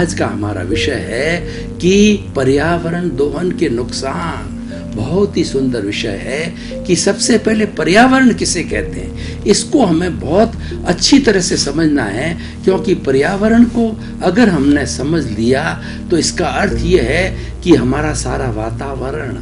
आज का हमारा विषय है कि पर्यावरण दोहन के नुकसान। बहुत ही सुंदर विषय है कि सबसे पहले पर्यावरण किसे कहते हैं, इसको हमें बहुत अच्छी तरह से समझना है, क्योंकि पर्यावरण को अगर हमने समझ लिया तो इसका अर्थ ये है कि हमारा सारा वातावरण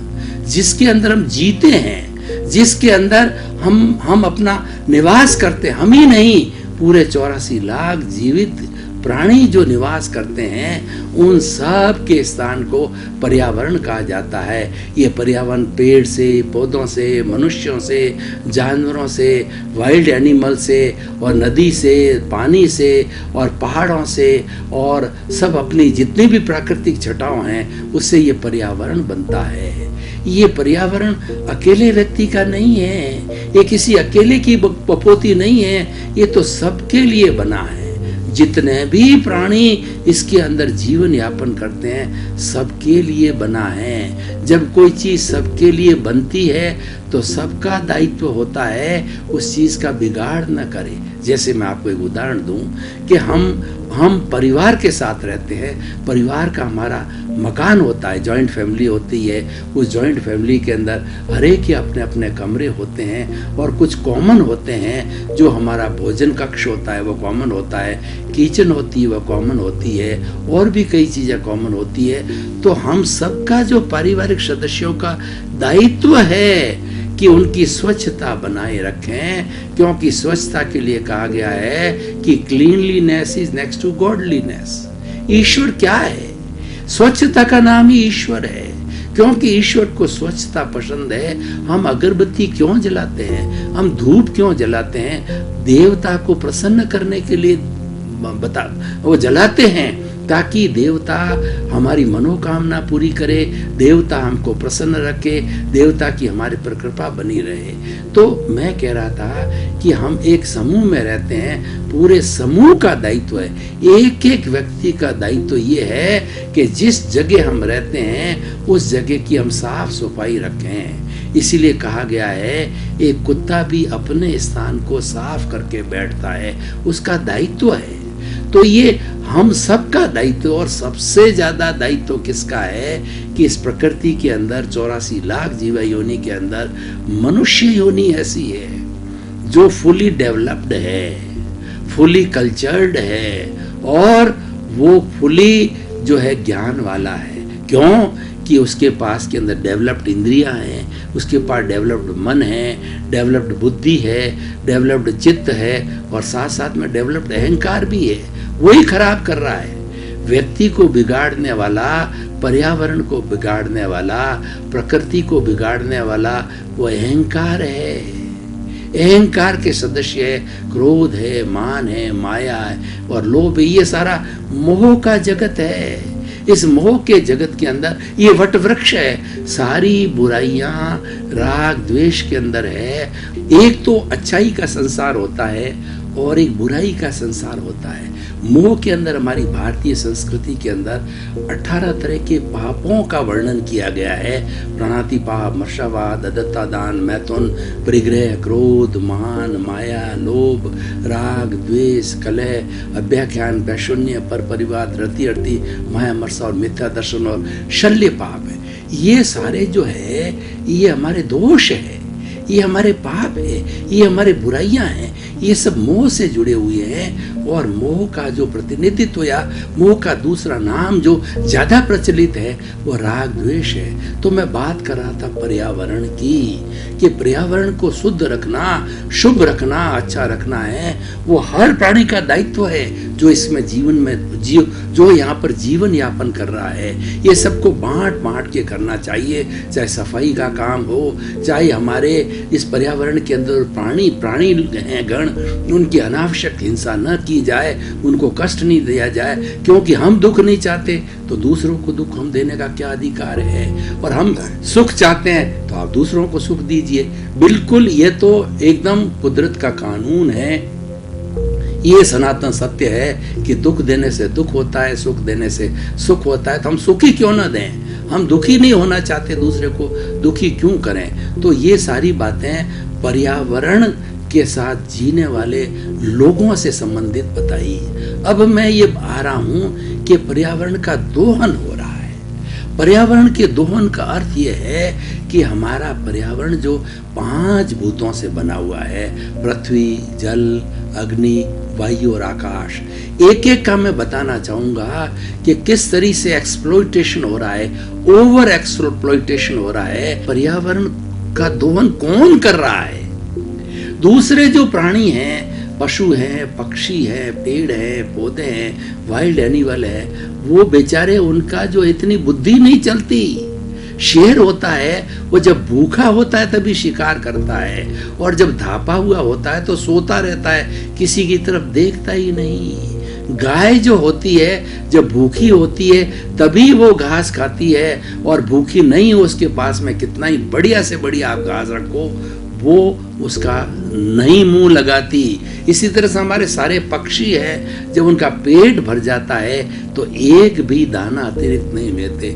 जिसके अंदर हम जीते हैं, जिसके अंदर हम अपना निवास करते हैं, हम ही नहीं पूरे 84 लाख जीवित प्राणी जो निवास करते हैं, उन सब के स्थान को पर्यावरण कहा जाता है। ये पर्यावरण पेड़ से, पौधों से, मनुष्यों से, जानवरों से, वाइल्ड एनिमल से, और नदी से, पानी से, और पहाड़ों से, और सब अपनी जितनी भी प्राकृतिक छटाओं हैं उससे ये पर्यावरण बनता है। ये पर्यावरण अकेले व्यक्ति का नहीं है, ये किसी अकेले की बपोती नहीं है, ये तो सबके लिए बना है। जितने भी प्राणी इसके अंदर जीवन यापन करते हैं सबके लिए बना है। जब कोई चीज सबके लिए बनती है तो सबका दायित्व होता है उस चीज का बिगाड़ न करे। जैसे मैं आपको एक उदाहरण दूं कि हम परिवार के साथ रहते हैं, परिवार का हमारा मकान होता है, जॉइंट फैमिली होती है। उस जॉइंट फैमिली के अंदर हर एक के अपने अपने कमरे होते हैं और कुछ कॉमन होते हैं। जो हमारा भोजन कक्ष होता है वो कॉमन होता है, किचन होती है वो कॉमन होती है, और भी कई चीज़ें कॉमन होती है। तो हम सबका जो पारिवारिक सदस्यों का दायित्व है कि उनकी स्वच्छता बनाए रखें, क्योंकि स्वच्छता के लिए कहा गया है कि cleanliness is next to godliness. ईश्वर क्या है? स्वच्छता का नाम ही ईश्वर है, क्योंकि ईश्वर को स्वच्छता पसंद है। हम अगरबत्ती क्यों जलाते हैं, हम धूप क्यों जलाते हैं? देवता को प्रसन्न करने के लिए वो जलाते हैं, ताकि देवता हमारी मनोकामना पूरी करे, देवता हमको प्रसन्न रखे, देवता की हमारे पर कृपा बनी रहे। तो मैं कह रहा था कि हम एक समूह में रहते हैं, पूरे समूह का दायित्व है, एक एक व्यक्ति का दायित्व ये है कि जिस जगह हम रहते हैं उस जगह की हम साफ सफाई रखें। इसीलिए कहा गया है एक कुत्ता भी अपने स्थान को साफ करके बैठता है, उसका दायित्व है। तो ये हम सबका दायित्व, और सबसे ज्यादा दायित्व किसका है कि इस प्रकृति के अंदर 84 लाख जीव योनि के अंदर मनुष्य योनि ऐसी है जो फुली डेवलप्ड है, फुली कल्चर्ड है, और वो फुली जो है ज्ञान वाला है। क्यों? कि उसके पास के अंदर डेवलप्ड इंद्रियां हैं, उसके पास डेवलप्ड मन है, डेवलप्ड बुद्धि है, डेवलप्ड चित्त है, और साथ साथ में डेवलप्ड अहंकार भी है। वही खराब कर रहा है। व्यक्ति को बिगाड़ने वाला, पर्यावरण को बिगाड़ने वाला, प्रकृति को बिगाड़ने वाला वो अहंकार है। अहंकार के सदस्य है क्रोध है, मान है, माया है और लोभ है। ये सारा मोह का जगत है। इस मोह के जगत के अंदर ये वट वृक्ष है, सारी बुराइयां राग द्वेष के अंदर है। एक तो अच्छाई का संसार होता है और एक बुराई का संसार होता है। मोह के अंदर हमारी भारतीय संस्कृति के अंदर 18 तरह के पापों का वर्णन किया गया है। प्राणाति पाप, मर्शावाद, अदत्ता दान, मैथुन, परिग्रह, क्रोध, मान, माया, लोभ, राग, द्वेष, कलह, अभ्याख्यान, वैशून्य, पर परिवाद, रति अर्थी, माया, मर्सा और मिथ्या दर्शन और शल्य पाप है। ये सारे जो है ये हमारे दोष है, ये हमारे पाप है, ये हमारे बुराइयां हैं। ये सब मोह से जुड़े हुए हैं, और मोह का जो प्रतिनिधित्व या मोह का दूसरा नाम जो ज्यादा प्रचलित है वो राग द्वेष है। तो मैं बात कर रहा था पर्यावरण की, कि पर्यावरण को शुद्ध रखना, शुभ रखना, अच्छा रखना है वो हर प्राणी का दायित्व है जो इसमें जीवन में जो यहाँ पर जीवन यापन कर रहा है। ये सबको बांट बांट के करना चाहिए, चाहे सफाई का काम हो, चाहे हमारे इस पर्यावरण के अंदर प्राणी हैं गण, उनकी अनावश्यक हिंसा न की जाए, उनको कष्ट नहीं दिया जाए, क्योंकि हम दुख नहीं चाहते तो दूसरों को दुख हम देने का क्या अधिकार है। और हम सुख चाहते हैं तो आप दूसरों को सुख दीजिए। बिल्कुल, ये तो एकदम कुदरत का कानून है, ये सनातन सत्य है कि दुख देने से दुख होता है, सुख देने से सुख होता है। तो हम सुखी क्यों ना दें? हम दुखी नहीं होना चाहते, दूसरे को दुखी क्यों करें? तो ये सारी बातें पर्यावरण के साथ जीने वाले लोगों से संबंधित बताई। अब मैं ये आ रहा हूँ कि पर्यावरण का दोहन हो रहा है। पर्यावरण के दोहन का अर्थ यह है कि हमारा पर्यावरण जो 5 भूतों से बना हुआ है, पृथ्वी, जल, अग्नि, वायु और आकाश, एक एक का मैं बताना चाहूंगा कि किस तरीके से एक्सप्लॉइटेशन हो रहा है, ओवर एक्सप्लॉइटेशन हो रहा है। पर्यावरण का दोहन कौन कर रहा है? दूसरे जो प्राणी हैं, पशु हैं, पक्षी हैं, पेड़ हैं, पौधे हैं, वाइल्ड एनिमल है, वो बेचारे, उनका जो इतनी बुद्धि नहीं चलती। शेर होता है, वो जब भूखा होता है तभी शिकार करता है, और जब धापा हुआ होता है तो सोता रहता है, किसी की तरफ देखता ही नहीं। गाय जो होती है, जब भूखी होती है तभी वो घास खाती है, और भूखी नहीं हो उसके पास में कितना ही बढ़िया से बढ़िया आप घास रखो, वो उसका नहीं मुंह लगाती। इसी तरह से हमारे सारे पक्षी हैं, जब उनका पेट भर जाता है तो एक भी दाना अतिरिक्त नहीं लेते।